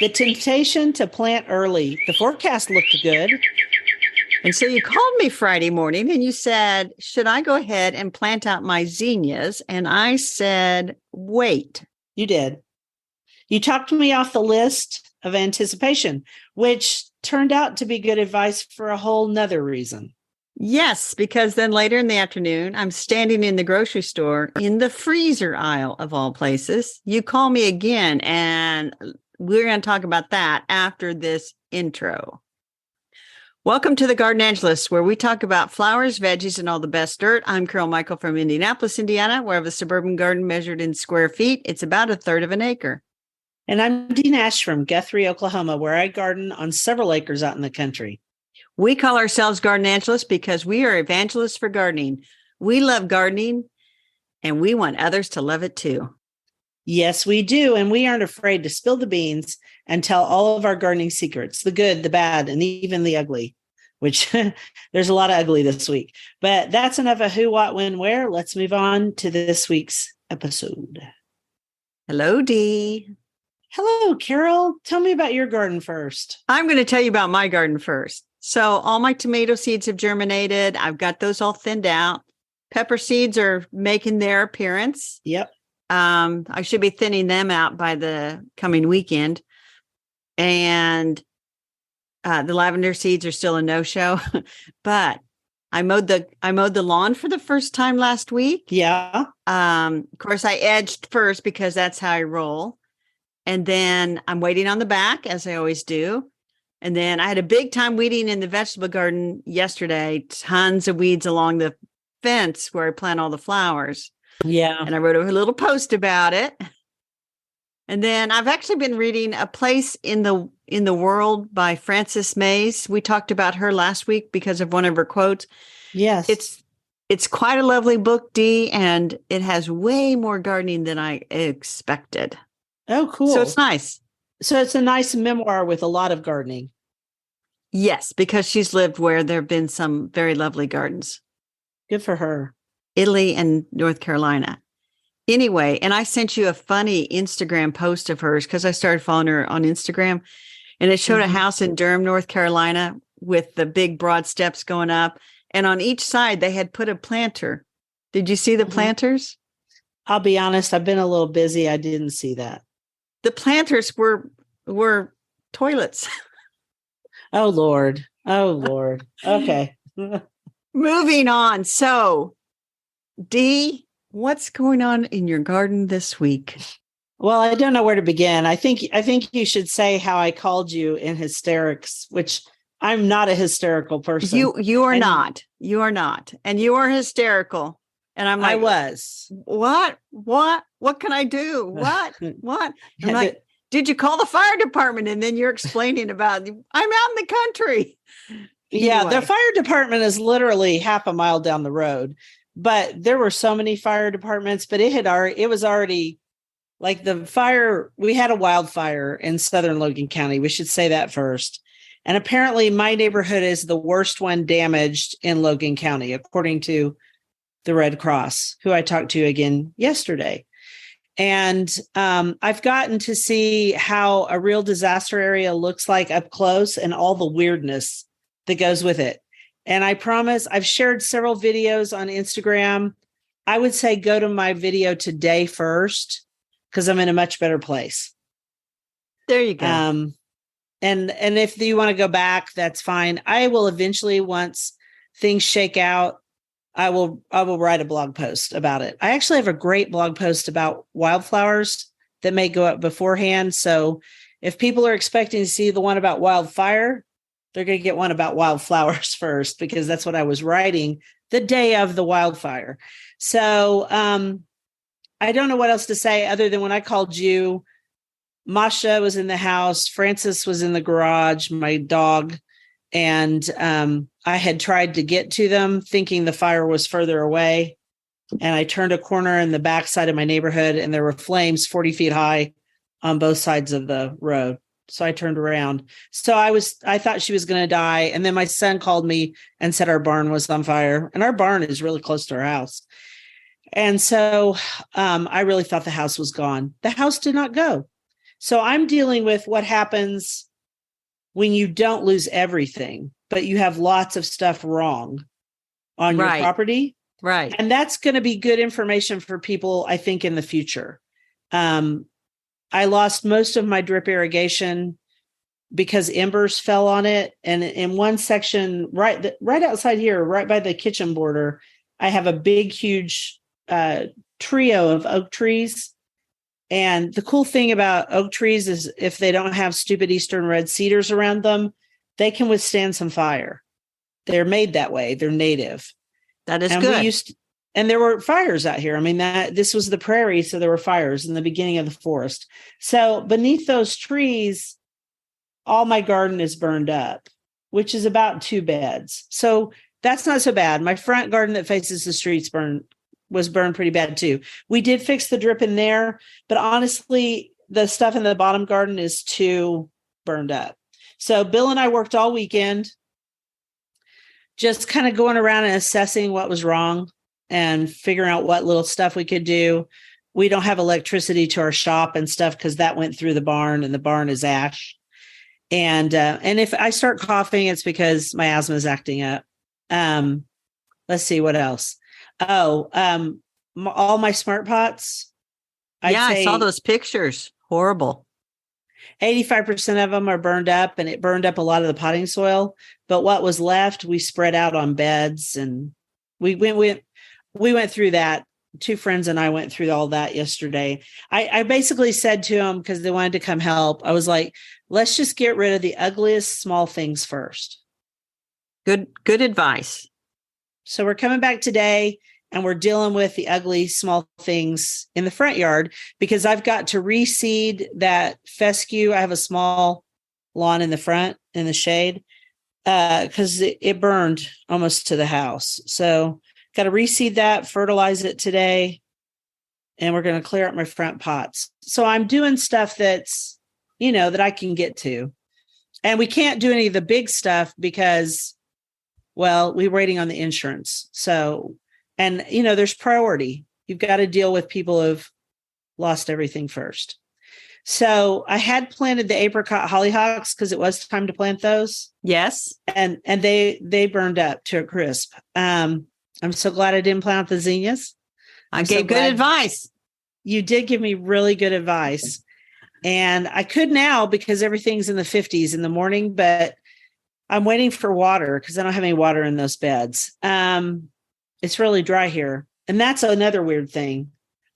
The temptation to plant early. The forecast looked good. And so you called me Friday morning and you said, should I go ahead and plant out my zinnias? And I said, wait. You did. You talked me off the list of anticipation, which turned out to be good advice for a whole nother reason. Yes, because then later in the afternoon, I'm standing in the grocery store in the freezer aisle of all places. You call me again, and we're going to talk about that after this intro. Welcome to the Garden Angelist, where we talk about flowers, veggies, and all the best dirt. I'm Carol Michael from Indianapolis, Indiana, where I have a suburban garden measured in square feet. It's about a third of an acre. And I'm Dee Nash from Guthrie, Oklahoma, where I garden on several acres out in the country. We call ourselves Garden Angelists because we are evangelists for gardening. We love gardening, and we want others to love it too. Yes, we do. And we aren't afraid to spill the beans and tell all of our gardening secrets, the good, the bad, and even the ugly, which there's a lot of ugly this week. But that's enough of who, what, when, where. Let's move on to this week's episode. Hello, Dee. Hello, Carol. Tell me about your garden first. I'm going to tell you about my garden first. So all my tomato seeds have germinated. I've got those all thinned out. Pepper seeds are making their appearance. Yep. I should be thinning them out by the coming weekend. And the lavender seeds are still a no-show. But I mowed the lawn for the first time last week. Yeah. Of course, I edged first because that's how I roll. And then I'm waiting on the back, as I always do. And then I had a big time weeding in the vegetable garden yesterday, tons of weeds along the fence where I plant all the flowers. Yeah. And I wrote a little post about it. And then I've actually been reading A Place in the World by Frances Mays. We talked about her last week because of one of her quotes. Yes. It's quite a lovely book, Dee, and it has way more gardening than I expected. Oh, cool. So it's nice. So it's a nice memoir with a lot of gardening. Yes, because she's lived where there have been some very lovely gardens. Good for her. Italy and North Carolina. Anyway, and I sent you a funny Instagram post of hers because I started following her on Instagram. And it showed a house in Durham, North Carolina with the big broad steps going up. And on each side, they had put a planter. Did you see the planters? I'll be honest, I've been a little busy. I didn't see that. The planters were toilets. Oh, Lord. Oh, Lord. Okay. Moving on. So, Dee, what's going on in your garden this week? Well, I don't know where to begin. I think you should say how I called you in hysterics, which I'm not a hysterical person. You are not. You are not. And you are hysterical. And I'm like, I was. What can I do? What? I'm like, did you call the fire department? And then you're explaining about, I'm out in the country. Yeah, Anyway. the fire department is literally half a mile down the road, but there were so many fire departments, but it was already like the fire. We had a wildfire in southern Logan County. We should say that first. And apparently my neighborhood is the worst one damaged in Logan County, according to the Red Cross, who I talked to again yesterday. And I've gotten to see how a real disaster area looks like up close and all the weirdness that goes with it. And I promise I've shared several videos on Instagram. I would say go to my video today first, because I'm in a much better place. There you go. And if you want to go back, that's fine. I will eventually, once things shake out, I will write a blog post about it. I actually have a great blog post about wildflowers that may go up beforehand. So if people are expecting to see the one about wildfire, they're going to get one about wildflowers first, because that's what I was writing the day of the wildfire. So I don't know what else to say other than when I called you, Masha was in the house, Francis was in the garage, my dog, and I had tried to get to them thinking the fire was further away. And I turned a corner in the backside of my neighborhood and there were flames 40 feet high on both sides of the road. So I turned around. So I thought she was going to die. And then my son called me and said our barn was on fire. And our barn is really close to our house. And so I really thought the house was gone. The house did not go. So I'm dealing with what happens when you don't lose everything, but you have lots of stuff wrong on your property. Right. And that's going to be good information for people, I think, in the future. I lost most of my drip irrigation because embers fell on it. And in one section, right outside here, right by the kitchen border, I have a big, huge trio of oak trees. And the cool thing about oak trees is if they don't have stupid Eastern red cedars around them, they can withstand some fire. They're made that way. They're native. That is and good. And there were fires out here. I mean, this was the prairie, so there were fires in the beginning of the forest. So beneath those trees, all my garden is burned up, which is about 2 beds. So that's not so bad. My front garden that faces the streets was burned pretty bad too. We did fix the drip in there, but honestly, the stuff in the bottom garden is too burned up. So Bill and I worked all weekend, just kind of going around and assessing what was wrong and figuring out what little stuff we could do. We don't have electricity to our shop and stuff because that went through the barn, and the barn is ash. And if I start coughing, it's because my asthma is acting up. Let's see what else. All my smart pots. I saw those pictures. Horrible. 85% of them are burned up, and it burned up a lot of the potting soil. But what was left, we spread out on beds, and we went through that. 2 friends and I went through all that yesterday. I basically said to them, because they wanted to come help, I was like, let's just get rid of the ugliest small things first. Good advice. So we're coming back today, and we're dealing with the ugly small things in the front yard because I've got to reseed that fescue. I have a small lawn in the front in the shade because it burned almost to the house. So got to reseed that, fertilize it today, and we're going to clear up my front pots. So I'm doing stuff that's, that I can get to. And we can't do any of the big stuff because, well, we're waiting on the insurance. So, and, there's priority. You've got to deal with people who've lost everything first. So I had planted the apricot hollyhocks because it was time to plant those. Yes. And they burned up to a crisp. I'm so glad I didn't plant the zinnias. I gave good advice. You did give me really good advice. And I could now because everything's in the 50s in the morning, but I'm waiting for water because I don't have any water in those beds. It's really dry here. And that's another weird thing.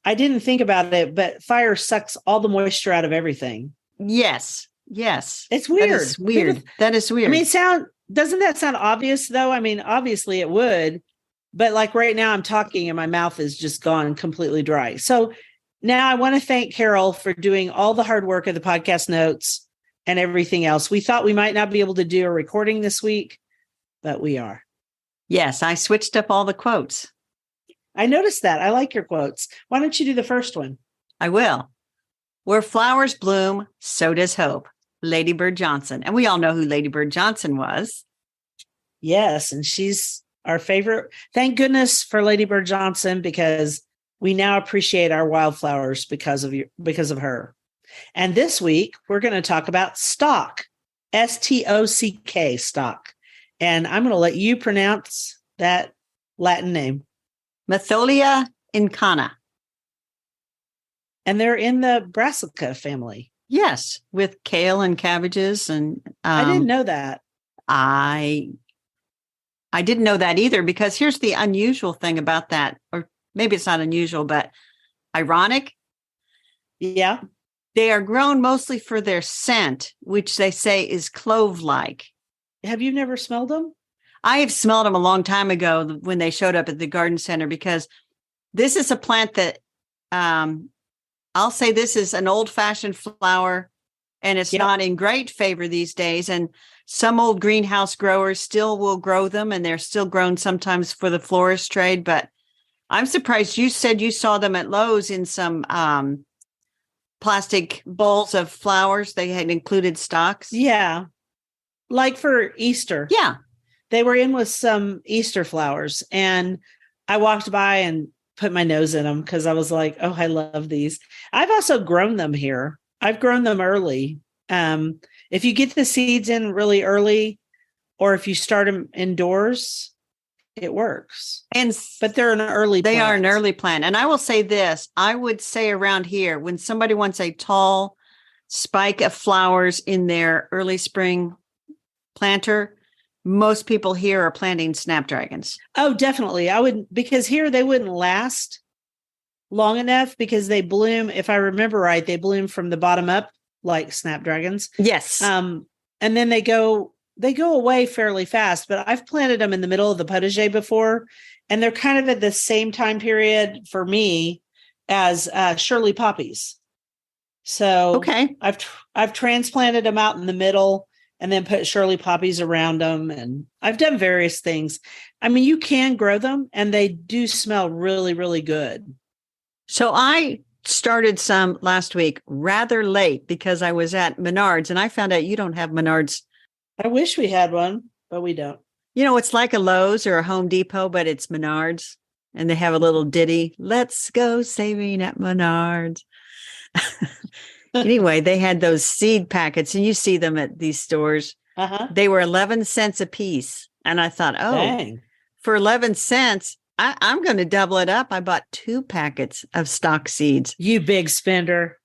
I didn't think about it, but fire sucks all the moisture out of everything. Yes. It's weird. That is weird. I mean, doesn't that sound obvious though? I mean, obviously it would, but like right now I'm talking and my mouth is just gone completely dry. So now I want to thank Carol for doing all the hard work of the podcast notes and everything else. We thought we might not be able to do a recording this week, but we are. Yes, I switched up all the quotes. I noticed that. I like your quotes. Why don't you do the first one? I will. Where flowers bloom, so does hope. Lady Bird Johnson. And we all know who Lady Bird Johnson was. Yes, and she's our favorite. Thank goodness for Lady Bird Johnson because we now appreciate our wildflowers because of her. And this week, we're going to talk about stock, S-T-O-C-K, stock. And I'm going to let you pronounce that Latin name. Matholia incana. And they're in the Brassica family. Yes, with kale and cabbages. And I didn't know that. I didn't know that either, because here's the unusual thing about that, or maybe it's not unusual, but ironic. Yeah. They are grown mostly for their scent, which they say is clove-like. Have you never smelled them? I have smelled them a long time ago when they showed up at the garden center, because this is a plant that I'll say this is an old-fashioned flower, and it's not in great favor these days. And some old greenhouse growers still will grow them, and they're still grown sometimes for the florist trade. But I'm surprised you said you saw them at Lowe's in some plastic bowls of flowers. They had included stocks. Yeah. Like for Easter. Yeah. They were in with some Easter flowers, and I walked by and put my nose in them because I was like, oh, I love these. I've also grown them here. I've grown them early. If you get the seeds in really early, or if you start them indoors, it works. But they're an early They plant. are an early plant. And I will say this, I would say around here, when somebody wants a tall spike of flowers in their early spring planter, most people here are planting snapdragons. Oh, definitely. I would, because here they wouldn't last long enough because they bloom, if I remember right, they bloom from the bottom up like snapdragons. Yes. And then they go away fairly fast, but I've planted them in the middle of the potager before, and they're kind of at the same time period for me as Shirley poppies. So okay, I've transplanted them out in the middle and then put Shirley poppies around them, and I've done various things. I mean, you can grow them, and they do smell really, really good. So I started some last week rather late because I was at Menards, and I found out you don't have Menards. I wish we had one, but we don't. You know, it's like a Lowe's or a Home Depot, but it's Menards, and they have a little ditty, "Let's go saving at Menards." Anyway, they had those seed packets, and you see them at these stores. Uh-huh. They were 11 cents a piece. And I thought, Dang. For 11 cents, I'm going to double it up. I bought 2 packets of stock seeds. You big spender.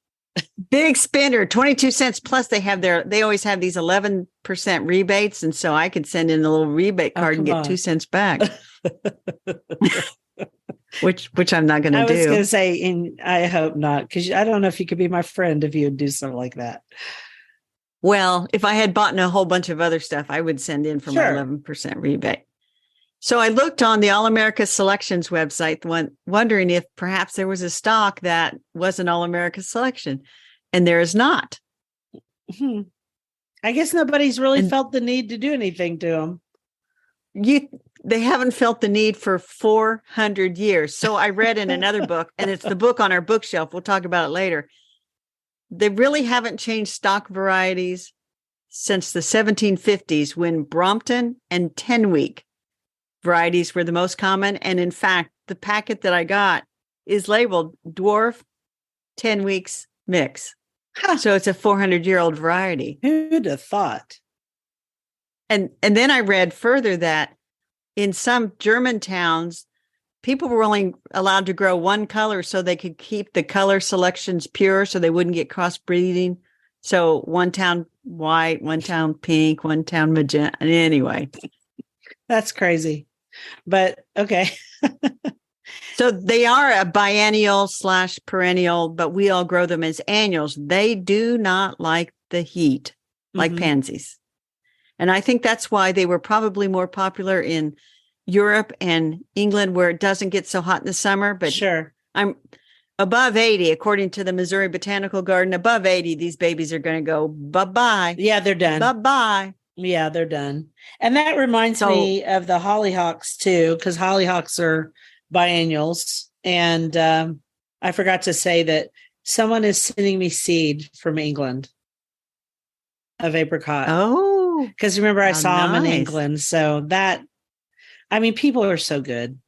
Big spender, 22 cents. Plus they always have these 11% rebates. And so I could send in a little rebate card and get 2 cents back. Which I'm not going to do. I was going to say, I hope not, because I don't know if you could be my friend if you would do something like that. Well, if I had bought a whole bunch of other stuff, I would send in for my 11% rebate. So I looked on the All America Selections website, wondering if perhaps there was a stock that was an All America Selection, and there is not. I guess nobody's really felt the need to do anything to them. They haven't felt the need for 400 years. So I read in another book, and it's the book on our bookshelf. We'll talk about it later. They really haven't changed stock varieties since the 1750s, when Brompton and 10-week varieties were the most common. And in fact, the packet that I got is labeled dwarf 10 weeks mix. Huh. So it's a 400-year-old variety. Who'd have thought? And then I read further that in some German towns, people were only allowed to grow one color so they could keep the color selections pure so they wouldn't get crossbreeding. So one town white, one town pink, one town magenta. Anyway. That's crazy. But okay. So they are a biennial / perennial, but we all grow them as annuals. They do not like the heat like pansies. And I think that's why they were probably more popular in Europe and England, where it doesn't get so hot in the summer. But sure, I'm above 80, according to the Missouri Botanical Garden. Above 80, these babies are going to go bye-bye. Yeah, they're done. Bye-bye. Yeah, they're done. And that reminds me of the hollyhocks too, because hollyhocks are biennials. And I forgot to say that someone is sending me seed from England of apricot. Oh, because remember I saw them in England. So that, I mean, people are so good.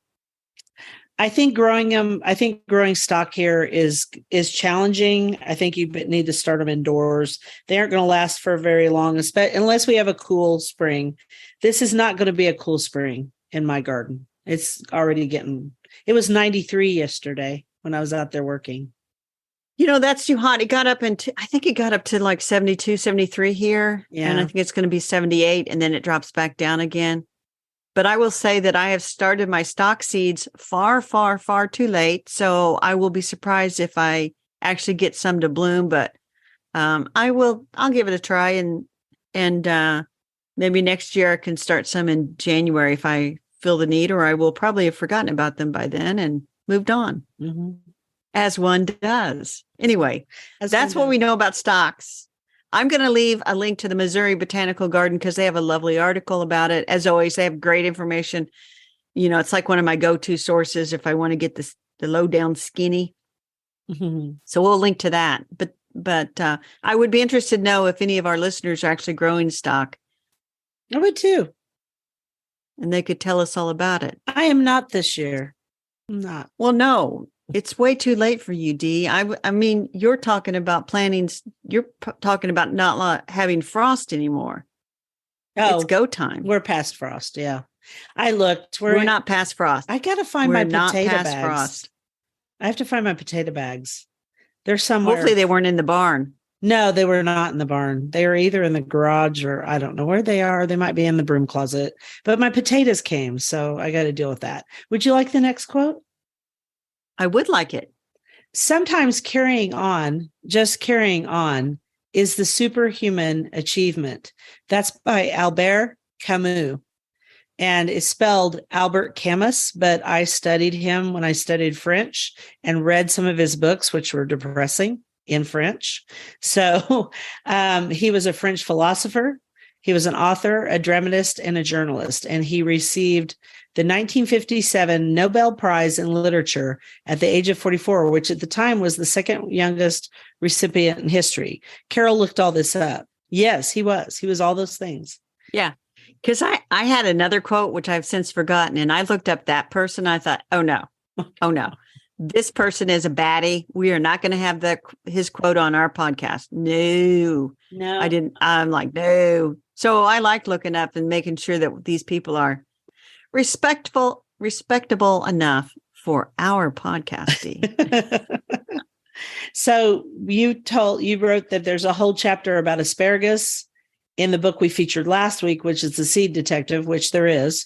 I think growing stock here is challenging. I think you need to start them indoors. They aren't going to last for very long, unless we have a cool spring. This is not going to be a cool spring in my garden. It's already it was 93 yesterday when I was out there working. You know, that's too hot. It got up I think it got up to like 72, 73 here. Yeah. And I think it's going to be 78, and then it drops back down again. But I will say that I have started my stock seeds far, far, far too late. So I will be surprised if I actually get some to bloom, but I'll give it a try, and maybe next year I can start some in January if I feel the need, or I will probably have forgotten about them by then and moved on. Mm-hmm. As one does. Anyway, that's what we know about stocks. I'm going to leave a link to the Missouri Botanical Garden because they have a lovely article about it. As always, they have great information. You know, it's like one of my go-to sources if I want to get the lowdown skinny. Mm-hmm. So we'll link to that. But I would be interested to know if any of our listeners are actually growing stock. I would too. And they could tell us all about it. I am not this year. I'm not. Well, no. It's way too late for you, Dee. I mean, you're talking about planning. You're talking about not having frost anymore. It's Oh, go time. we're past frost. Yeah. I looked. We're not past frost. I got to find We're my not potato past bags. frost. I have to find my potato bags. They're somewhere. Hopefully they weren't in the barn. No, they were not in the barn. They were either in the garage or I don't know where they are. They might be in the broom closet. But my potatoes came, so I got to deal with that. Would you like the next quote? I would like it. Sometimes carrying on, just carrying on, is the superhuman achievement. That's by Albert Camus. And it's spelled Albert Camus, but I studied him when I studied French and read some of his books, which were depressing in French. So he was a French philosopher. He was an author, a dramatist, and a journalist. And he received the 1957 Nobel Prize in Literature at the age of 44, which at the time was the second youngest recipient in history. Carol looked all this up. Yes, he was. He was all those things. Yeah. Because I had another quote, which I've since forgotten, and I looked up that person. I thought, oh, no. This person is a baddie. We are not going to have his quote on our podcast. No, I didn't. I'm like, no. So I like looking up and making sure that these people are respectable enough for our podcasting. So you wrote that there's a whole chapter about asparagus in the book we featured last week, which is The Seed Detective, which there is.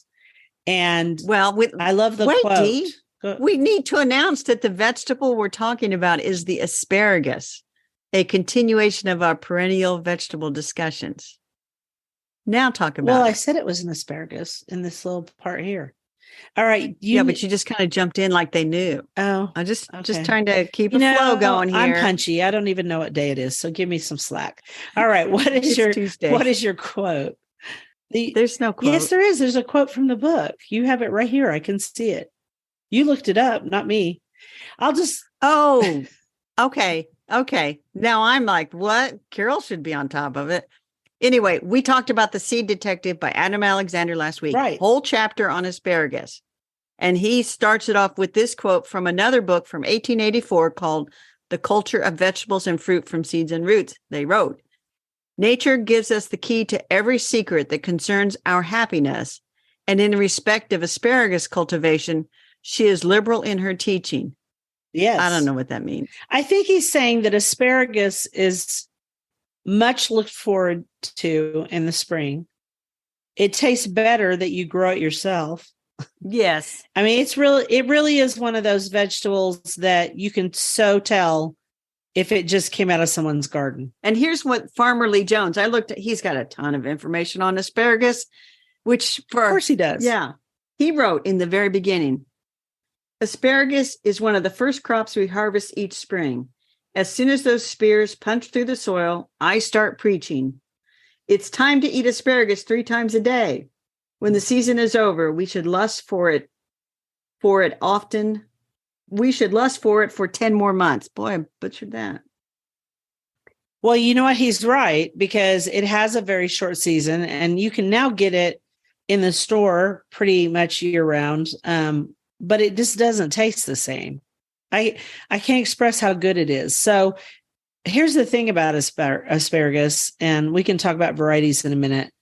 And I love the quote. Dee, we need to announce that the vegetable we're talking about is the asparagus, a continuation of our perennial vegetable discussions. Now talk about Well, I said it was an asparagus in this little part here. All right. But you just kind of jumped in like they knew. Oh, I'm just trying to keep a flow going here. I'm punchy. I don't even know what day it is. So give me some slack. All right. What is your quote? There's no quote. Yes, there is. There's a quote from the book. You have it right here. I can see it. You looked it up, not me. Oh, okay. Now I'm like, what? Carol should be on top of it. Anyway, we talked about The Seed Detective by Adam Alexander last week. Right. Whole chapter on asparagus. And he starts it off with this quote from another book from 1884 called The Culture of Vegetables and Fruit from Seeds and Roots. They wrote, nature gives us the key to every secret that concerns our happiness. And in respect of asparagus cultivation, she is liberal in her teaching. Yes. I don't know what that means. I think he's saying that asparagus is much looked forward to in the spring. It tastes better that you grow it yourself. Yes. I mean, it really is one of those vegetables that you can so tell if it just came out of someone's garden. And here's what Farmer Lee Jones, he's got a ton of information on asparagus, of course he does. Yeah. He wrote in the very beginning, asparagus is one of the first crops we harvest each spring. As soon as those spears punch through the soil, I start preaching. It's time to eat asparagus 3 times a day. When the season is over, we should lust for it often. We should lust for it for 10 more months. Boy, I butchered that. Well, you know what? He's right, because it has a very short season and you can now get it in the store pretty much year round. But it just doesn't taste the same. I can't express how good it is. So here's the thing about asparagus, and we can talk about varieties in a minute.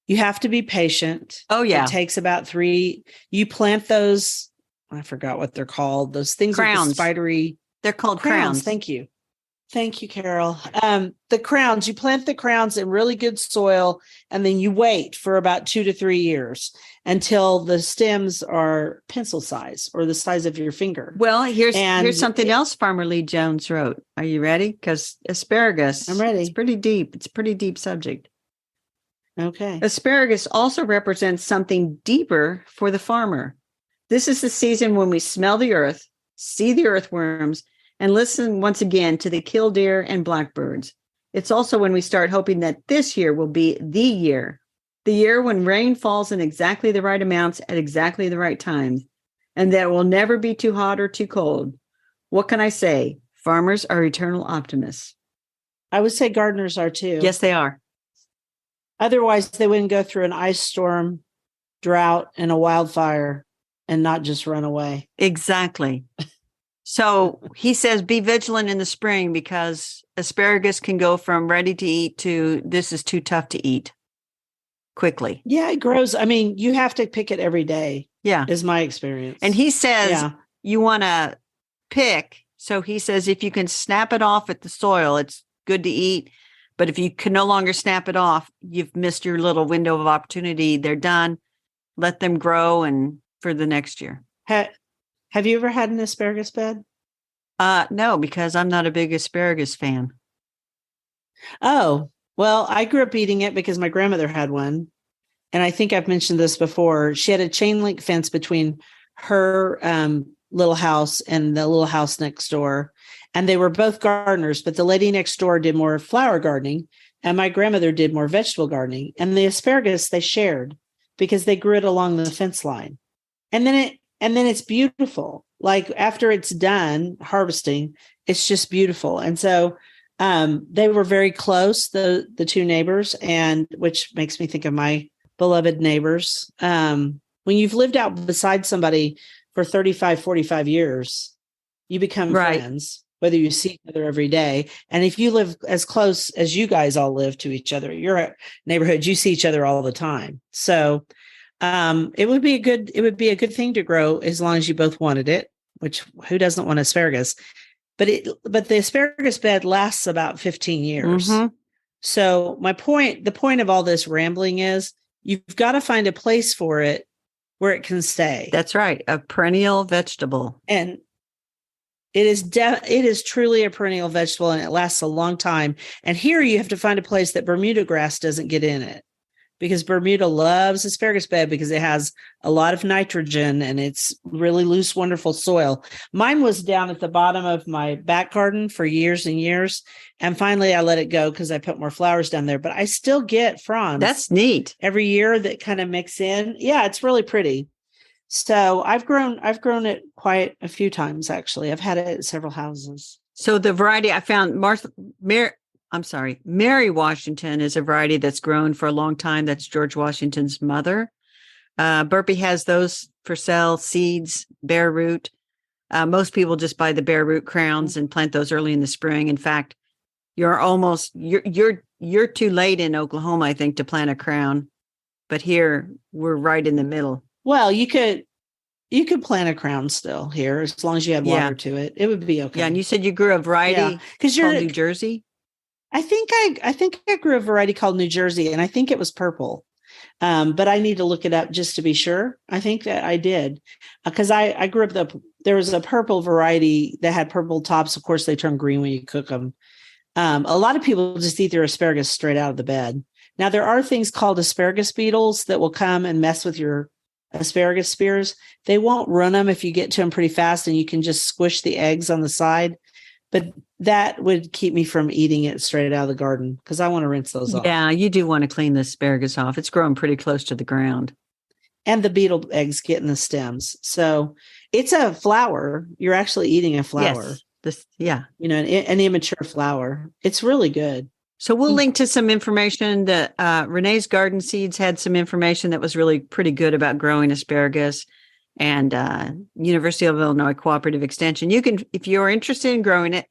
You have to be patient. Oh, yeah. It takes about 3. You plant those, I forgot what they're called. Those things with the spidery. They're called crowns. Thank you. Thank you, Carol. The crowns, you plant the crowns in really good soil, and then you wait for about 2 to 3 years until the stems are pencil size or the size of your finger. Well, here's something else Farmer Lee Jones wrote. Are you ready? Because asparagus, I'm ready. It's pretty deep. It's a pretty deep subject. Okay. Asparagus also represents something deeper for the farmer. This is the season when we smell the earth, see the earthworms, and listen once again to the killdeer and blackbirds. It's also when we start hoping that this year will be the year when rain falls in exactly the right amounts at exactly the right times, and that it will never be too hot or too cold. What can I say? Farmers are eternal optimists. I would say gardeners are too. Yes, they are. Otherwise, they wouldn't go through an ice storm, drought, and a wildfire and not just run away. Exactly. So he says, be vigilant in the spring because asparagus can go from ready to eat to this is too tough to eat quickly. Yeah, it grows. I mean, you have to pick it every day. Yeah. Is my experience. And he says Yeah. you want to pick. So he says, if you can snap it off at the soil, it's good to eat. But if you can no longer snap it off, you've missed your little window of opportunity. They're done. Let them grow and for the next year. Have you ever had an asparagus bed? No, because I'm not a big asparagus fan. Oh, well, I grew up eating it because my grandmother had one. And I think I've mentioned this before. She had a chain link fence between her little house and the little house next door. And they were both gardeners, but the lady next door did more flower gardening and my grandmother did more vegetable gardening. And the asparagus they shared because they grew it along the fence line. And then it's beautiful. Like after it's done harvesting, it's just beautiful. And so they were very close, the two neighbors, and which makes me think of my beloved neighbors. When you've lived out beside somebody for 35, 45 years, you become friends, whether you see each other every day. And if you live as close as you guys all live to each other, your neighborhood, you see each other all the time. So it would be a good thing to grow as long as you both wanted it, which who doesn't want asparagus? But the asparagus bed lasts about 15 years. Mm-hmm. So the point of all this rambling is you've got to find a place for it where it can stay. That's right. A perennial vegetable. And it is truly a perennial vegetable and it lasts a long time. And here you have to find a place that Bermuda grass doesn't get in it because Bermuda loves asparagus bed because it has a lot of nitrogen and it's really loose, wonderful soil. Mine was down at the bottom of my back garden for years and years. And finally I let it go because I put more flowers down there, but I still get fronds. That's neat. Every year that kind of mix in. Yeah, it's really pretty. So I've grown it quite a few times, actually. I've had it at several houses. So the variety I found, Mary Washington is a variety that's grown for a long time. That's George Washington's mother. Burpee has those for sale, seeds, bare root. Most people just buy the bare root crowns and plant those early in the spring. In fact, you're too late in Oklahoma, I think, to plant a crown. But here we're right in the middle. Well, you could plant a crown still here as long as you had water to it. It would be okay. Yeah, and you said you grew a variety called New Jersey. I think I grew a variety called New Jersey, and I think it was purple. But I need to look it up just to be sure. I think that I did because I grew up there was a purple variety that had purple tops. Of course, they turn green when you cook them. A lot of people just eat their asparagus straight out of the bed. Now there are things called asparagus beetles that will come and mess with your asparagus spears. They won't run them if you get to them pretty fast and you can just squish the eggs on the side. But that would keep me from eating it straight out of the garden because I want to rinse those off. Yeah, you do want to clean the asparagus off. It's growing pretty close to the ground. And the beetle eggs get in the stems. So it's a flower. You're actually eating a flower. Yes. An immature flower. It's really good. So we'll link to some information that Renee's Garden Seeds had some information that was really pretty good about growing asparagus, and University of Illinois Cooperative Extension. You can, if you're interested in growing it,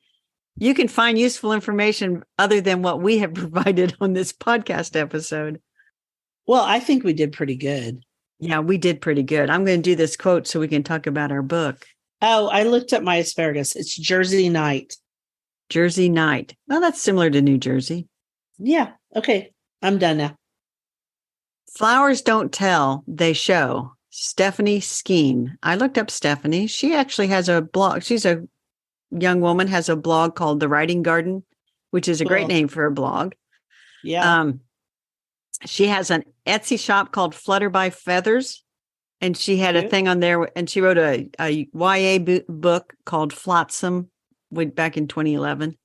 you can find useful information other than what we have provided on this podcast episode. Well, I think we did pretty good. Yeah, we did pretty good. I'm going to do this quote so we can talk about our book. Oh, I looked up my asparagus. It's Jersey Night. Jersey Night. Well, that's similar to New Jersey. Yeah. Okay. I'm done now. Flowers don't tell, they show. Stephanie Skeen. I looked up Stephanie. She actually has a blog. She's a young woman, has a blog called The Writing Garden, which is a great name for a blog. Yeah. She has an Etsy shop called Flutter by Feathers. And she had a thing on there, and she wrote a YA book called Flotsam back in 2011.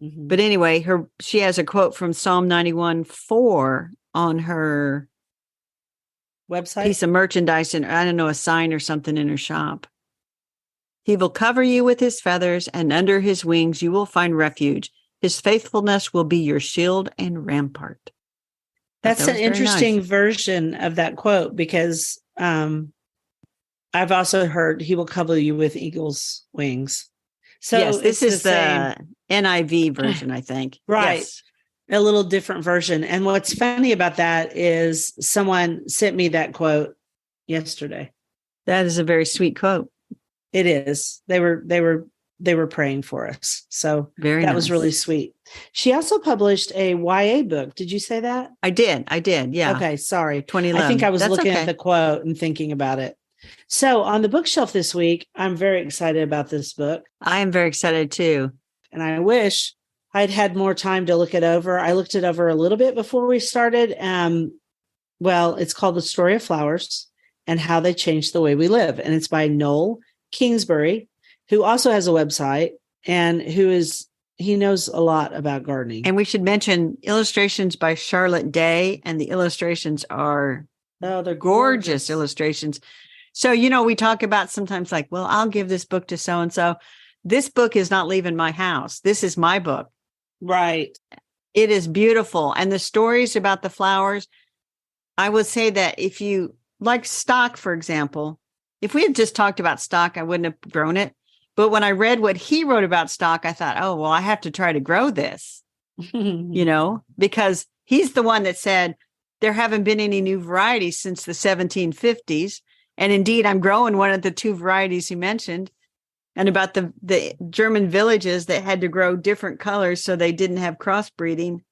Mm-hmm. But anyway, she has a quote from Psalm 91:4 on her website, piece of merchandise, and I don't know, a sign or something in her shop. He will cover you with his feathers, and under his wings you will find refuge. His faithfulness will be your shield and rampart. That's an interesting version of that quote because I've also heard he will cover you with eagle's wings. So yes, this is the same. NIV version, I think. Right. Yes. A little different version. And what's funny about that is someone sent me that quote yesterday. That is a very sweet quote. It is. They were praying for us. So Very that nice. was really sweet. She also published a YA book. Did you say that? I did. Yeah. Okay. Sorry. 2011. I think I was That's looking okay. at the quote and thinking about it. So on the bookshelf this week, I'm very excited about this book. I am very excited too. And I wish I'd had more time to look it over. I looked it over a little bit before we started. Well, it's called The Story of Flowers and How They Changed the Way We Live. And it's by Noel Kingsbury, who also has a website and he knows a lot about gardening. And we should mention illustrations by Charlotte Day. And the illustrations are they're gorgeous illustrations. So, we talk about sometimes like, well, I'll give this book to so-and-so. This book is not leaving my house. This is my book. Right. It is beautiful. And the stories about the flowers, I would say that if you like stock, for example, if we had just talked about stock, I wouldn't have grown it. But when I read what he wrote about stock, I thought, oh, well, I have to try to grow this, because he's the one that said there haven't been any new varieties since the 1750s. And indeed, I'm growing one of the two varieties he mentioned. And about the German villages that had to grow different colors so they didn't have crossbreeding.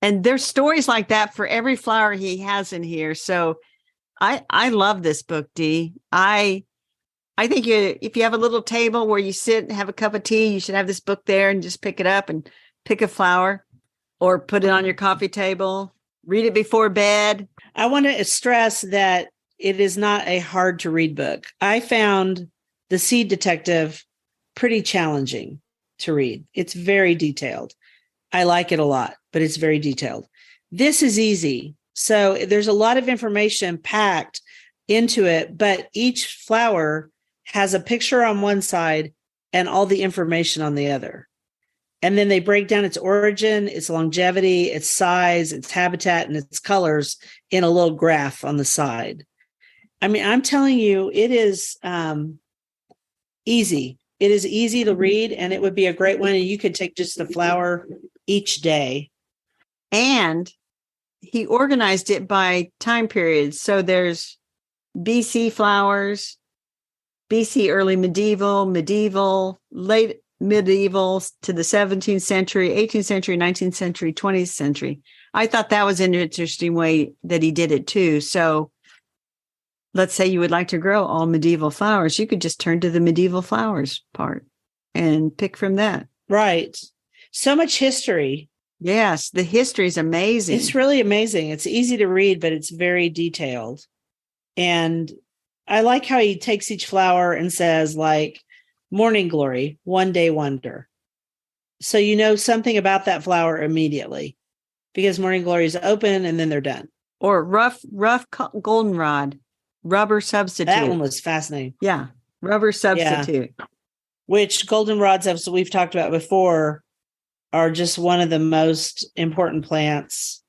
And there's stories like that for every flower he has in here. So I love this book, Dee. I think if you have a little table where you sit and have a cup of tea, you should have this book there and just pick it up and pick a flower or put it on your coffee table, read it before bed. I want to stress that it is not a hard to read book. I found The Seed Detective pretty challenging to read. It's very detailed. I like it a lot, but it's very detailed. This is easy. So there's a lot of information packed into it, but each flower has a picture on one side and all the information on the other. And then they break down its origin, its longevity, its size, its habitat, and its colors in a little graph on the side. I mean, I'm telling you, it is easy. It is easy to read, and it would be a great one. And you could take just the flower each day. And he organized it by time periods. So there's BC flowers, BC early medieval, late medieval to the 17th century, 18th century, 19th century, 20th century. I thought that was an interesting way that he did it too. So let's say you would like to grow all medieval flowers. You could just turn to the medieval flowers part and pick from that. Right. So much history. Yes, the history is amazing. It's really amazing. It's easy to read, but it's very detailed. And I like how he takes each flower and says, like, morning glory, one day wonder. So you know something about that flower immediately because morning glory is open and then they're done. Or rough goldenrod, rubber substitute. That one was fascinating. Yeah, rubber substitute. Yeah. Which goldenrods, as we've talked about before, are just one of the most important plants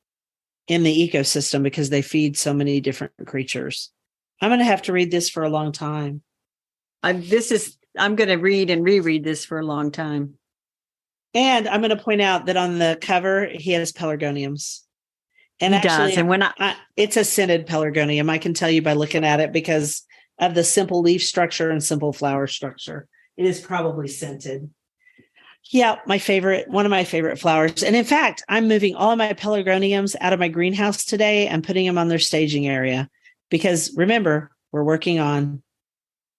in the ecosystem because they feed so many different creatures. I'm going to have to read this for a long time. I'm going to read and reread this for a long time. And I'm going to point out that on the cover, he has pelargoniums. And he actually, does. And when it's a scented pelargonium, I can tell you by looking at it because of the simple leaf structure and simple flower structure. It is probably scented. Yeah, one of my favorite flowers. And in fact, I'm moving all of my pelargoniums out of my greenhouse today and putting them on their staging area. Because remember, we're working on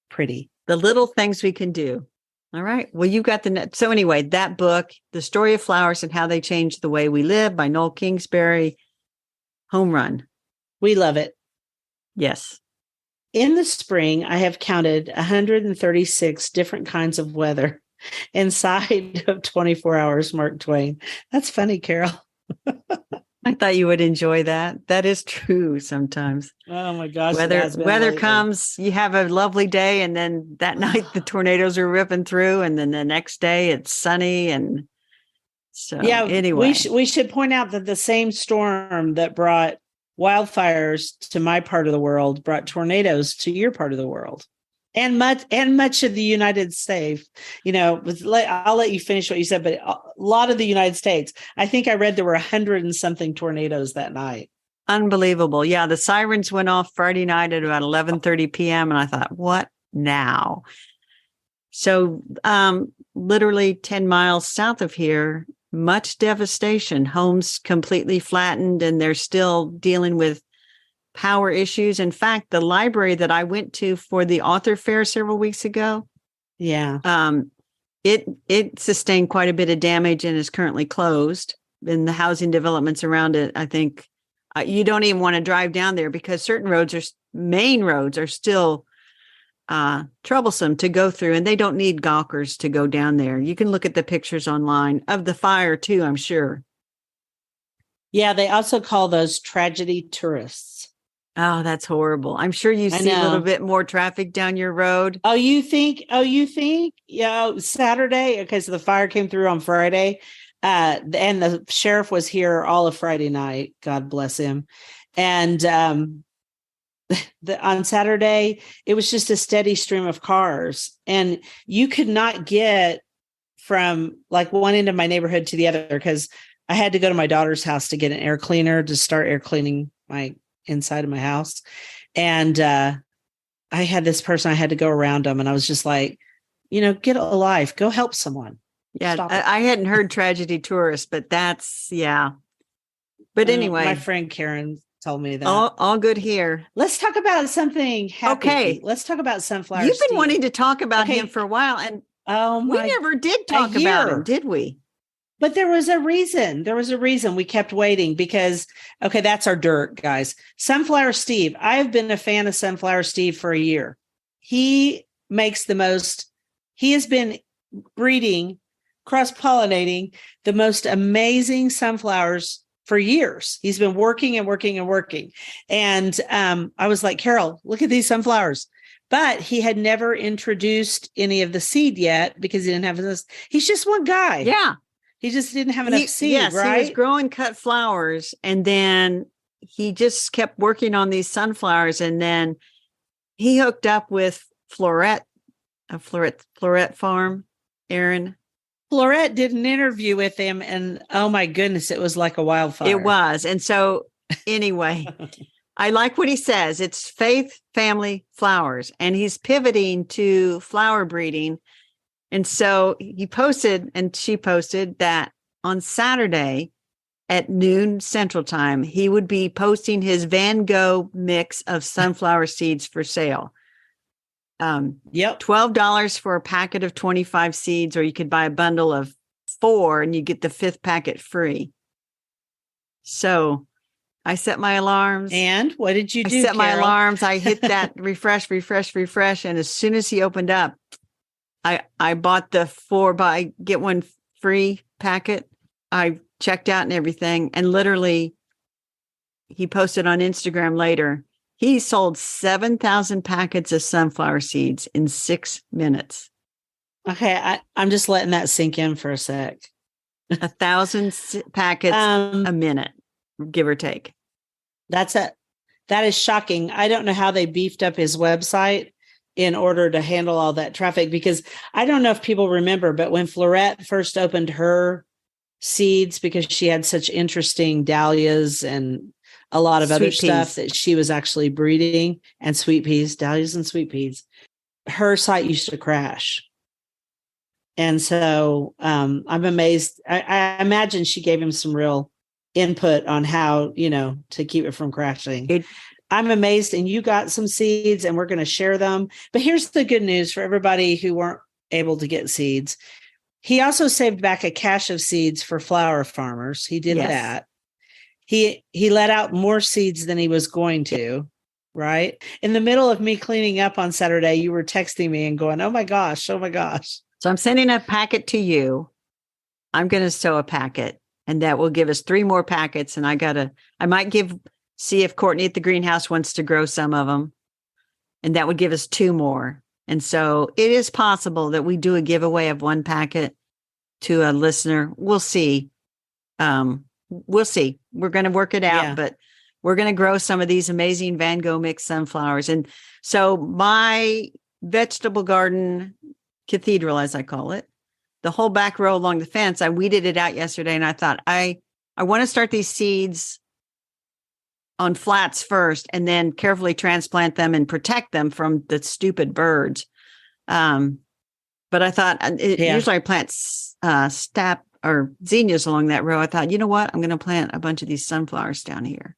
pretty. The little things we can do. All right. Well, you got so anyway, that book, The Story of Flowers and How They Changed the Way We Live by Noel Kingsbury. Home run. We love it. Yes. In the spring, I have counted 136 different kinds of weather inside of 24 hours, Mark Twain. That's funny, Carol. I thought you would enjoy that. That is true sometimes. Oh my gosh. Weather comes, you have a lovely day, and then that night the tornadoes are ripping through, and then the next day it's sunny. And so anyway. We should point out that the same storm that brought wildfires to my part of the world brought tornadoes to your part of the world. much of the United States, I'll let you finish what you said, but a lot of the United States. I think I read there were 100 and something tornadoes that night. Unbelievable. Yeah, the sirens went off Friday night at about 11:30 p.m. and I thought, what now? So literally 10 miles south of here, much devastation, homes completely flattened, and they're still dealing with power issues. In fact, the library that I went to for the author fair several weeks ago, it sustained quite a bit of damage and is currently closed. And the housing developments around it, I think you don't even want to drive down there because certain main roads are still troublesome to go through, and they don't need gawkers to go down there. You can look at the pictures online of the fire too, I'm sure. Yeah, they also call those tragedy tourists. Oh, that's horrible. I'm sure you see a little bit more traffic down your road. Oh, you think? Yeah, Saturday. Okay, so the fire came through on Friday. And the sheriff was here all of Friday night. God bless him. And on Saturday, it was just a steady stream of cars. And you could not get from like one end of my neighborhood to the other because I had to go to my daughter's house to get an air cleaner to start air cleaning my inside of my house. And I had this person, I had to go around them. And I was just like, get a life, go help someone. Yeah, I hadn't heard tragedy tourists, but that's, yeah. But anyway. My friend Karen told me that. All good here. Let's talk about something happy. Okay. Let's talk about Sunflower You've been Steve. wanting to talk about him for a while, and we never did talk about him, did we? But there was a reason. We kept waiting because, okay, that's our dirt, guys. Sunflower Steve. I have been a fan of Sunflower Steve for a year. He has been breeding, cross-pollinating the most amazing sunflowers for years. He's been working and working and working. And I was like, Carol, look at these sunflowers. But he had never introduced any of the seed yet because he didn't have this. He's just one guy. Yeah. He just didn't have enough seed, right? He was growing cut flowers, and then he just kept working on these sunflowers, and then he hooked up with Florette Farm, Aaron. Florette did an interview with him, and oh my goodness, it was like a wildfire. It was. And so anyway, I like what he says. It's faith, family, flowers, and he's pivoting to flower breeding. And so she posted that on Saturday at noon Central Time, he would be posting his Van Gogh mix of sunflower seeds for sale. $12 for a packet of 25 seeds, or you could buy a bundle of 4 and you get the 5th packet free. So I set my alarms. And what did you do? I set my alarms. I hit that refresh. And as soon as he opened up, I bought the 4 buy get 1 free packet. I checked out and everything. And literally he posted on Instagram later, he sold 7,000 packets of sunflower seeds in 6 minutes. Okay. I'm just letting that sink in for a sec. 1,000 packets a minute, give or take. That is shocking. I don't know how they beefed up his website in order to handle all that traffic, because I don't know if people remember, but when Florette first opened her seeds, because she had such interesting dahlias and a lot of other stuff that she was actually breeding, and sweet peas, dahlias and sweet peas, her site used to crash. And so I'm amazed. I imagine she gave him some real input on how, to keep it from crashing. I'm amazed. And you got some seeds and we're going to share them. But here's the good news for everybody who weren't able to get seeds. He also saved back a cache of seeds for flower farmers. He did that. He let out more seeds than he was going to, right? In the middle of me cleaning up on Saturday, you were texting me and going, oh my gosh. So I'm sending a packet to you. I'm going to sew a packet, and that will give us 3 more packets. And I might see if Courtney at the greenhouse wants to grow some of them. And that would give us 2 more. And so it is possible that we do a giveaway of 1 packet to a listener. We'll see. We'll see. We're going to work it out, but we're going to grow some of these amazing Van Gogh mixed sunflowers. And so my vegetable garden cathedral, as I call it. The whole back row along the fence, I weeded it out yesterday, and I thought, I want to start these seeds on flats first and then carefully transplant them and protect them from the stupid birds. But I thought, usually I plant stap or zinnias along that row. I thought, you know what? I'm going to plant a bunch of these sunflowers down here.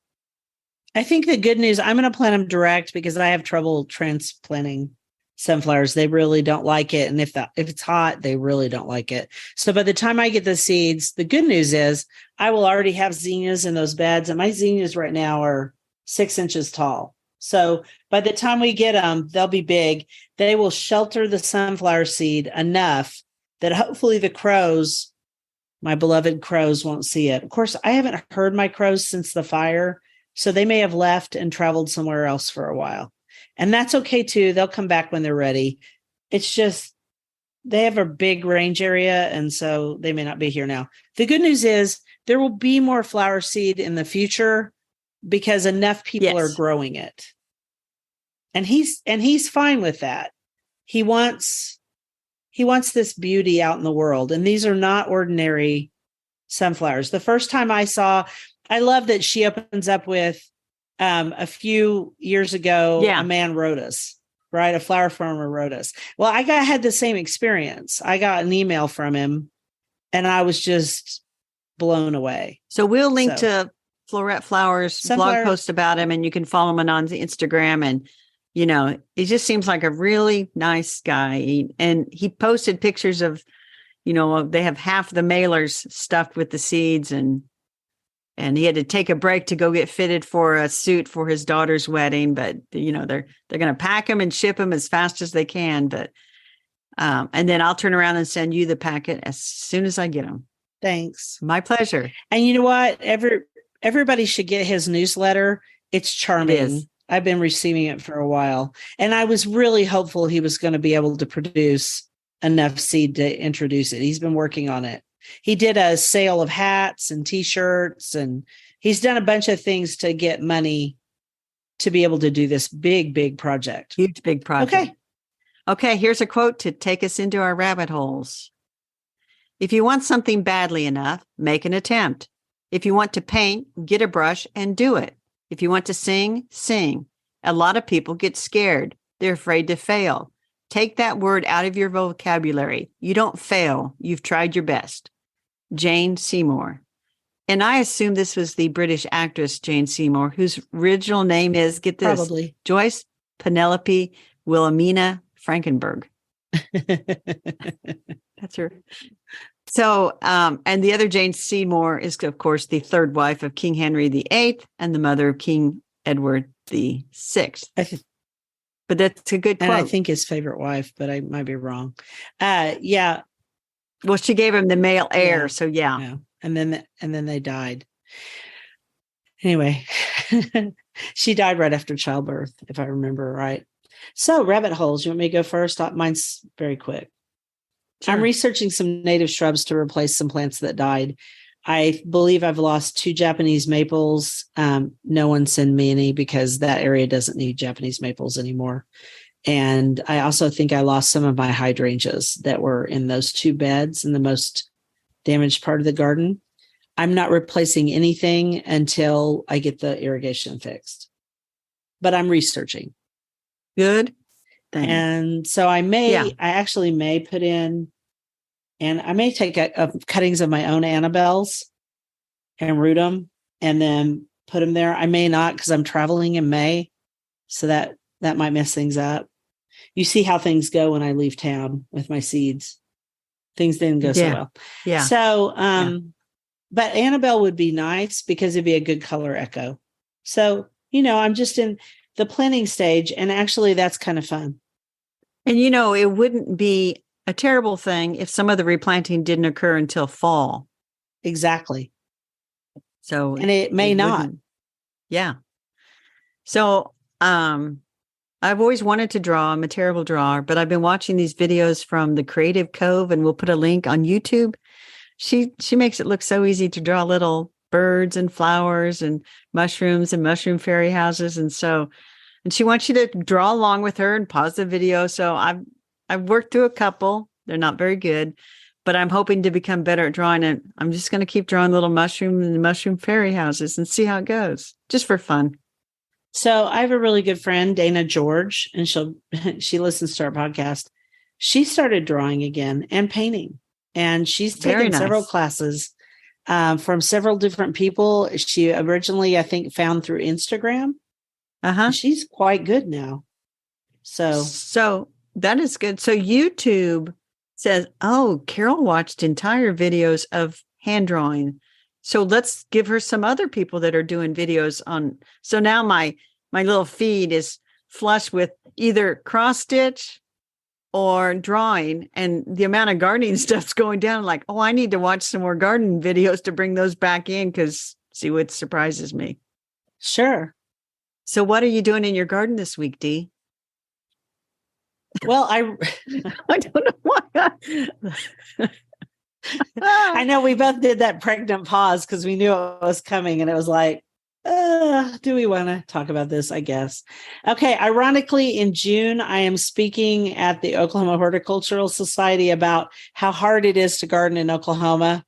I think the good news, I'm going to plant them direct because I have trouble transplanting sunflowers. They really don't like it. And if it's hot, they really don't like it. So by the time I get the seeds, the good news is I will already have zinnias in those beds. And my zinnias right now are 6 inches tall. So by the time we get them, they'll be big. They will shelter the sunflower seed enough that hopefully the crows, my beloved crows, won't see it. Of course, I haven't heard my crows since the fire. So they may have left and traveled somewhere else for a while. And that's okay too. They'll come back when they're ready. It's just, they have a big range area. And so they may not be here now. The good news is there will be more flower seed in the future because enough people are growing it. And he's fine with that. He wants this beauty out in the world. And these are not ordinary sunflowers. The first time I love that she opens up with a few years ago, a man wrote us, right? A flower farmer wrote us. Well, I had the same experience. I got an email from him and I was just blown away. So we'll link to Florette Flowers blog post about him, and you can follow him on Instagram. And, you know, he just seems like a really nice guy. And he posted pictures of, you know, they have half the mailers stuffed with the seeds, and he had to take a break to go get fitted for a suit for his daughter's wedding. But, you know, they're going to pack them and ship them as fast as they can. But, and then I'll turn around and send you the packet as soon as I get them. Thanks. My pleasure. And you know what? Everybody should get his newsletter. It's charming. I've been receiving it for a while. And I was really hopeful he was going to be able to produce enough seed to introduce it. He's been working on it. He did a sale of hats and t-shirts, and he's done a bunch of things to get money to be able to do this big project. Huge, big project. Okay. Here's a quote to take us into our rabbit holes. If you want something badly enough, make an attempt. If you want to paint, get a brush and do it. If you want to sing, sing. A lot of people get scared. They're afraid to fail. Take that word out of your vocabulary. You don't fail. You've tried your best. Jane Seymour. And I assume this was the British actress Jane Seymour, whose original name is, get this, probably Joyce Penelope Wilhelmina Frankenberg. That's her. So, and the other Jane Seymour is, of course, the third wife of King Henry VIII and the mother of King Edward VI. But that's a good quote. And I think his favorite wife, but I might be wrong. Yeah. Well, she gave him the male heir, so yeah. And then they died. Anyway, she died right after childbirth, if I remember right. So, rabbit holes. You want me to go first? Mine's very quick. Sure. I'm researching some native shrubs to replace some plants that died. I believe I've lost 2 Japanese maples. No one send me any because that area doesn't need Japanese maples anymore. And I also think I lost some of my hydrangeas that were in those 2 beds in the most damaged part of the garden. I'm not replacing anything until I get the irrigation fixed, but I'm researching. Good. And so I actually may put in, and I may take cuttings of my own Annabelles and root them and then put them there. I may not because I'm traveling in May. So that might mess things up. You see how things go when I leave town with my seeds. Things didn't go so well. Yeah. So, but Annabelle would be nice because it'd be a good color echo. So, you know, I'm just in the planting stage, and actually that's kind of fun. And, you know, it wouldn't be a terrible thing if some of the replanting didn't occur until fall. Exactly. So, and it may not. Yeah. So, I've always wanted to draw. I'm a terrible drawer, but I've been watching these videos from the Creative Cove, and we'll put a link on YouTube. She makes it look so easy to draw little birds and flowers and mushrooms and mushroom fairy houses. And so And she wants you to draw along with her and pause the video. So I've worked through a couple. They're not very good, but I'm hoping to become better at drawing. And I'm just going to keep drawing little mushroom and mushroom fairy houses and see how it goes, just for fun. So I have a really good friend, Dana George, and she listens to our podcast. She started drawing again and painting, and she's taken several classes from several different people. She originally, I think, found through Instagram. She's quite good now. So that is good. So YouTube says, "Oh, Carol watched entire videos of hand drawing." So let's give her some other people that are doing videos on. So now my little feed is flush with either cross stitch or drawing, and the amount of gardening stuff's going down. Like, oh, I need to watch some more garden videos to bring those back in, because see what surprises me. Sure. So what are you doing in your garden this week, Dee? Well, I don't know why. I know we both did that pregnant pause because we knew it was coming, and it was like, do we want to talk about this? I guess. Okay. Ironically, in June, I am speaking at the Oklahoma Horticultural Society about how hard it is to garden in Oklahoma.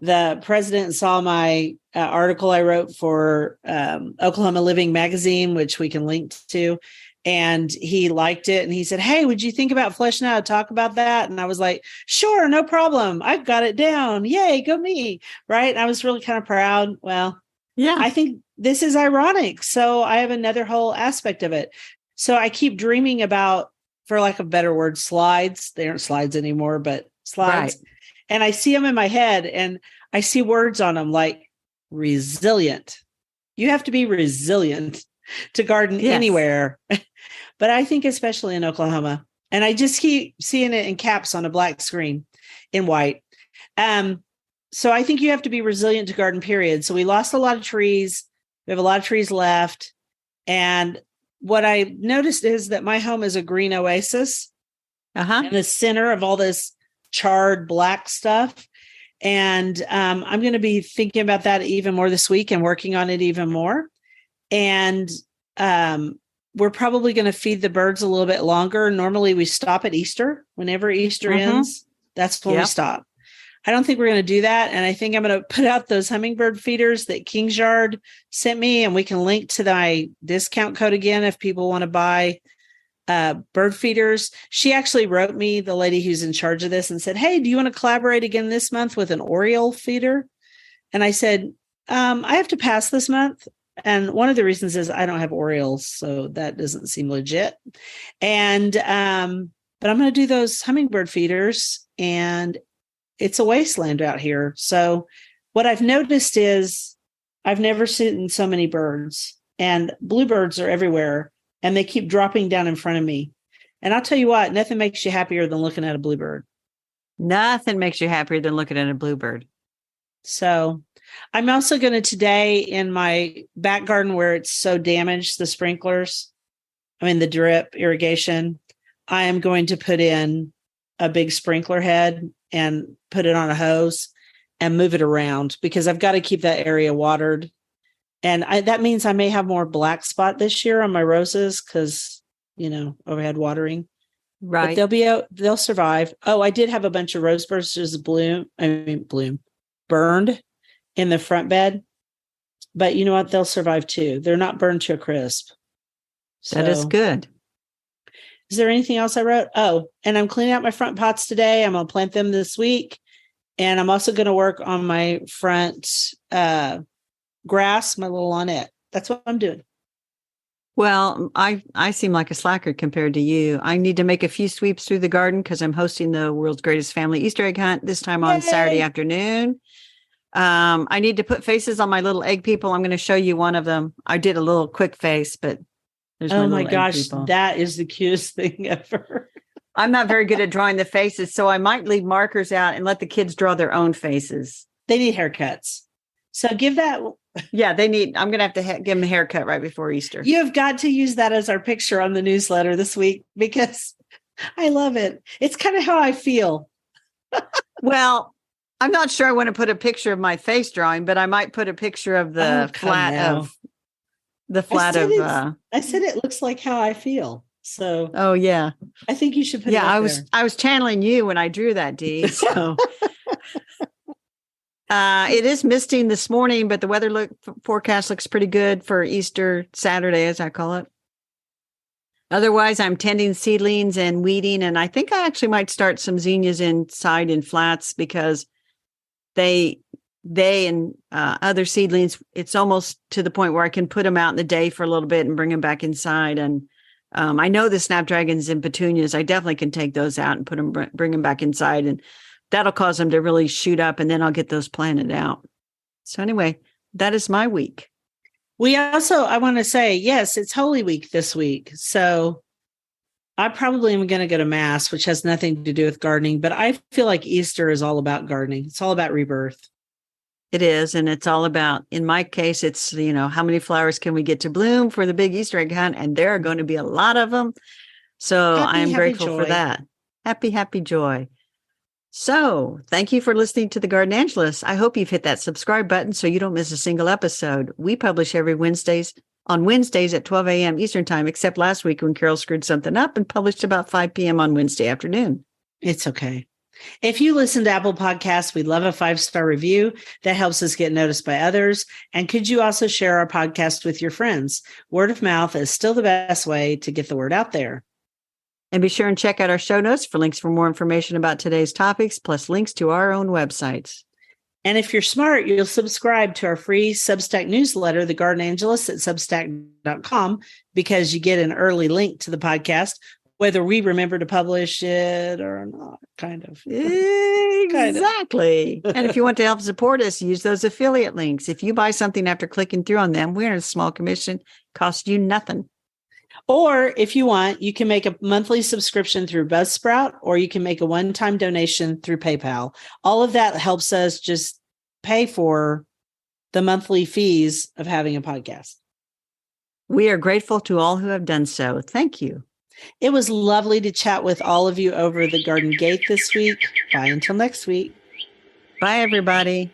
The president saw my article I wrote for Oklahoma Living magazine, which we can link to. And he liked it. And he said, "Hey, would you think about fleshing out a talk about that?" And I was like, "Sure, no problem. I've got it down. Yay, go me." Right. And I was really kind of proud. Well, yeah, I think this is ironic. So I have another whole aspect of it. So I keep dreaming about, for lack of a better word, slides. They aren't slides anymore, but slides. Right. And I see them in my head, and I see words on them like resilient. You have to be resilient to garden anywhere. But I think especially in Oklahoma. And I just keep seeing it in caps on a black screen in white. So I think you have to be resilient to garden, period. So we lost a lot of trees. We have a lot of trees left. And what I noticed is that my home is a green oasis in the center of all this charred black stuff. And I'm going to be thinking about that even more this week and working on it even more. And we're probably going to feed the birds a little bit longer. Normally we stop at Easter. Whenever Easter ends, that's when we stop. I don't think we're going to do that. And I think I'm going to put out those hummingbird feeders that King's Yard sent me, and we can link to my discount code again if people want to buy bird feeders. She actually wrote me, the lady who's in charge of this, and said, "Hey, do you want to collaborate again this month with an Oriole feeder?" And I said, I have to pass this month. And one of the reasons is I don't have Orioles, so that doesn't seem legit. And but I'm going to do those hummingbird feeders, and it's a wasteland out here. So what I've noticed is I've never seen so many birds, and bluebirds are everywhere, and they keep dropping down in front of me. And I'll tell you what, nothing makes you happier than looking at a bluebird. Nothing makes you happier than looking at a bluebird. So I'm also going to today in my back garden where it's so damaged, the the drip irrigation, I am going to put in a big sprinkler head and put it on a hose and move it around, because I've got to keep that area watered. And that means I may have more black spot this year on my roses because, overhead watering. Right. But they'll survive. Oh, I did have a bunch of rose bushes burned in the front bed, but you know what? They'll survive too. They're not burned to a crisp. So, that is good. Is there anything else I wrote? Oh, and I'm cleaning out my front pots today. I'm going to plant them this week. And I'm also going to work on my front grass, my little lawnette. That's what I'm doing. Well, I seem like a slacker compared to you. I need to make a few sweeps through the garden because I'm hosting the world's greatest family Easter egg hunt this time on Saturday afternoon. I need to put faces on my little egg people. I'm going to show you one of them. I did a little quick face, but there's my gosh, that is the cutest thing ever. I'm not very good at drawing the faces, so I might leave markers out and let the kids draw their own faces. They need haircuts. So give that. Yeah, I'm going to have to give them a haircut right before Easter. You have got to use that as our picture on the newsletter this week because I love it. It's kind of how I feel. Well, I'm not sure I want to put a picture of my face drawing, but I might put a picture of the the flat I said it looks like how I feel. So oh yeah. I think you should put it up there. I was channeling you when I drew that, Dee. So it is misting this morning, but the weather forecast looks pretty good for Easter Saturday, as I call it. Otherwise, I'm tending seedlings and weeding, and I think I actually might start some zinnias inside in flats because they and other seedlings, it's almost to the point where I can put them out in the day for a little bit and bring them back inside. And I know the snapdragons and petunias, I definitely can take those out and bring them back inside, and that'll cause them to really shoot up, and then I'll get those planted out. So anyway, that is my week. I want to say, yes, it's Holy Week this week. So I probably am going to go to Mass, which has nothing to do with gardening, but I feel like Easter is all about gardening. It's all about rebirth. It is. And it's all about, in my case, it's, how many flowers can we get to bloom for the big Easter egg hunt? And there are going to be a lot of them. So I'm grateful for that. Happy, happy joy. So thank you for listening to The Gardenangelists. I hope you've hit that subscribe button so you don't miss a single episode. We publish every on Wednesdays at 12 a.m. Eastern time, except last week when Carol screwed something up and published about 5 p.m. on Wednesday afternoon. It's okay. If you listen to Apple Podcasts, we'd love a 5-star review. That helps us get noticed by others. And could you also share our podcast with your friends? Word of mouth is still the best way to get the word out there. And be sure and check out our show notes for links for more information about today's topics, plus links to our own websites. And if you're smart, you'll subscribe to our free Substack newsletter, The Gardenangelists, at substack.com, because you get an early link to the podcast, whether we remember to publish it or not, kind of. Exactly. And if you want to help support us, use those affiliate links. If you buy something after clicking through on them, we're in a small commission, costs you nothing. Or if you want, you can make a monthly subscription through Buzzsprout, or you can make a one-time donation through PayPal. All of that helps us just pay for the monthly fees of having a podcast. We are grateful to all who have done so. Thank you. It was lovely to chat with all of you over the Garden Gate this week. Bye until next week. Bye, everybody.